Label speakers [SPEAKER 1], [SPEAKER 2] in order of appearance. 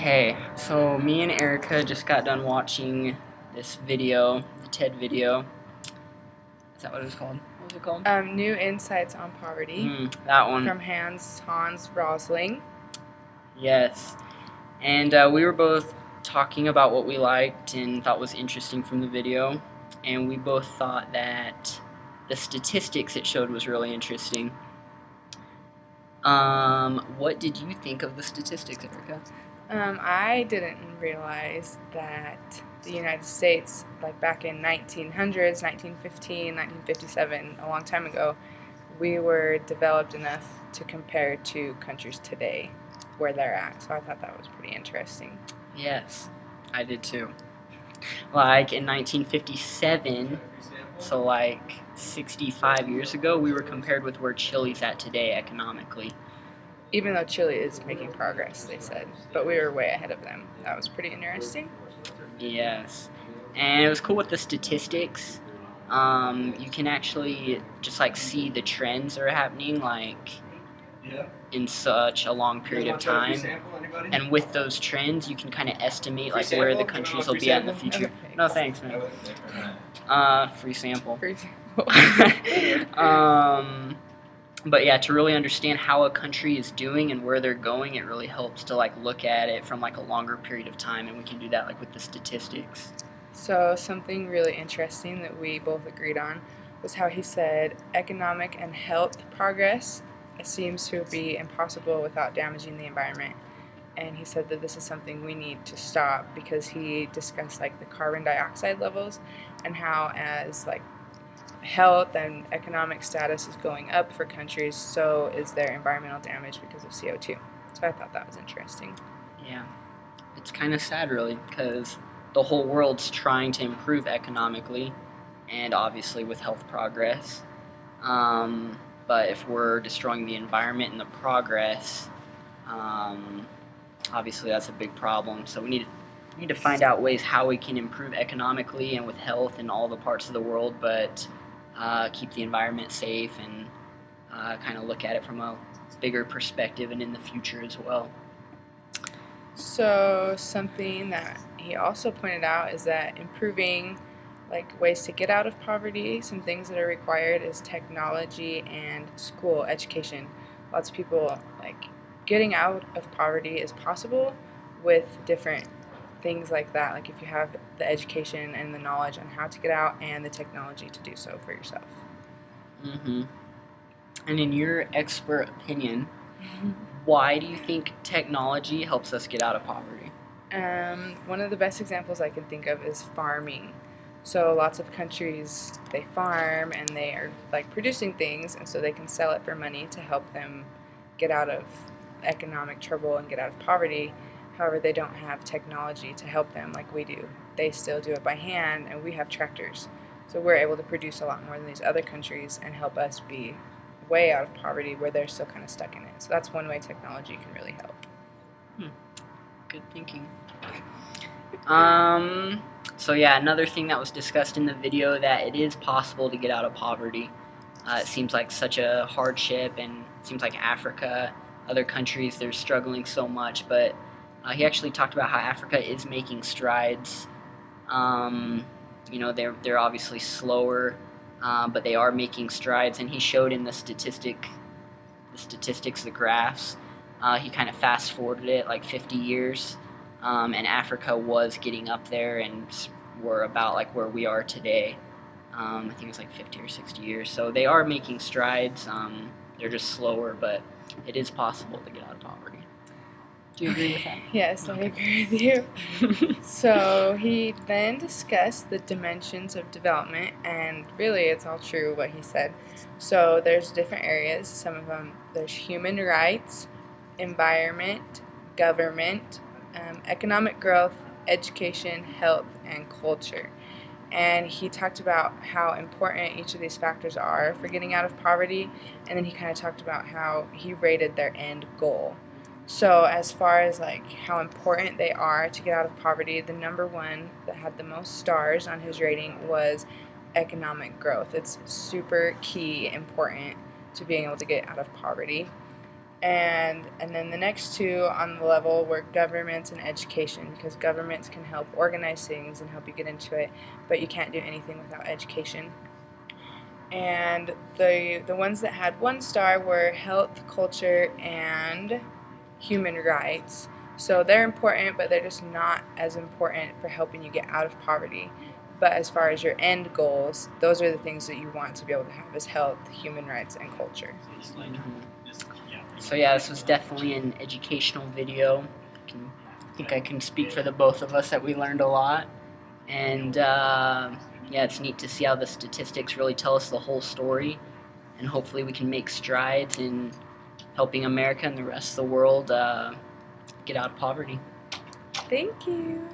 [SPEAKER 1] Okay, so me and Erica just got done watching this video, the TED video. Is that what it was called? What was it called?
[SPEAKER 2] New Insights on Poverty
[SPEAKER 1] That one.
[SPEAKER 2] from Hans Rosling.
[SPEAKER 1] Yes. And we were both talking about what we liked and thought was interesting from the video. And we both thought that the statistics it showed was really interesting. What did you think of the statistics, Erica?
[SPEAKER 2] I didn't realize that the United States, like back in 1900s, 1915, 1957, a long time ago, we were developed enough to compare to countries today where they're at. So I thought that was pretty interesting.
[SPEAKER 1] Yes, I did too. Like in 1957, so like 65 years ago, we were compared with where Chile's at today economically.
[SPEAKER 2] Even though Chile is making progress, they said, but we were way ahead of them. That was pretty interesting.
[SPEAKER 1] Yes, and it was cool with the statistics. You can actually just like see the trends that are happening like in such a long period of time, and with those trends, you can kind of estimate like where the countries will be at in the future. No thanks, man. Free sample.
[SPEAKER 2] Free sample.
[SPEAKER 1] But yeah, to really understand how a country is doing and where they're going, it really helps to like look at it from like a longer period of time, and we can do that like with the statistics.
[SPEAKER 2] So something really interesting that we both agreed on was how he said economic and health progress seems to be impossible without damaging the environment. And he said that this is something we need to stop because he discussed like the carbon dioxide levels and how as like health and economic status is going up for countries, so is their environmental damage because of CO2. So I thought that was interesting.
[SPEAKER 1] Yeah, it's kind of sad really because the whole world's trying to improve economically and obviously with health progress. But if we're destroying the environment in the progress, obviously that's a big problem. So we need to find out ways how we can improve economically and with health in all the parts of the world, but keep the environment safe and kind of look at it from a bigger perspective and in the future as well.
[SPEAKER 2] So something that he also pointed out is that improving like ways to get out of poverty, some things that are required is technology and school education. Lots of people like getting out of poverty is possible with different things like that. Like if you have the education and the knowledge on how to get out and the technology to do so for yourself.
[SPEAKER 1] Mm-hmm. And in your expert opinion, why do you think technology helps us get out of poverty?
[SPEAKER 2] One of the best examples I can think of is farming. So lots of countries, they farm and they are like producing things, and so they can sell it for money to help them get out of economic trouble and get out of poverty. However, they don't have technology to help them like we do. They still do it by hand, and we have tractors. So we're able to produce a lot more than these other countries and help us be way out of poverty where they're still kind of stuck in it. So that's one way technology can really help.
[SPEAKER 1] Good thinking. So yeah, another thing that was discussed in the video, that it is possible to get out of poverty. It seems like such a hardship, and it seems like Africa, other countries, they're struggling so much, but he actually talked about how Africa is making strides. They're obviously slower, but they are making strides, and he showed in the statistics, the graphs. He kind of fast forwarded it like 50 years, and Africa was getting up there, and we're about like where we are today. I think it's like 50 or 60 years. So they are making strides. They're just slower, but it is possible to get out of poverty. Do you agree with that?
[SPEAKER 2] Yes, I agree with you. So he then discussed the dimensions of development, and really it's all true what he said. So there's different areas. Some of them, there's human rights, environment, government, economic growth, education, health, and culture. And he talked about how important each of these factors are for getting out of poverty, and then he kind of talked about how he rated their end goal. So as far as like how important they are to get out of poverty, the number one that had the most stars on his rating was economic growth. It's super key important to being able to get out of poverty. And then the next two on the level were governments and education, because governments can help organize things and help you get into it, but you can't do anything without education. And the ones that had 1 star were health, culture, and human rights. So they're important, but they're just not as important for helping you get out of poverty. But as far as your end goals, those are the things that you want to be able to have: is health, human rights, and culture.
[SPEAKER 1] So yeah, this was definitely an educational video. I think I can speak for the both of us that we learned a lot. And yeah, it's neat to see how the statistics really tell us the whole story. And hopefully we can make strides in helping America and the rest of the world get out of poverty.
[SPEAKER 2] Thank you.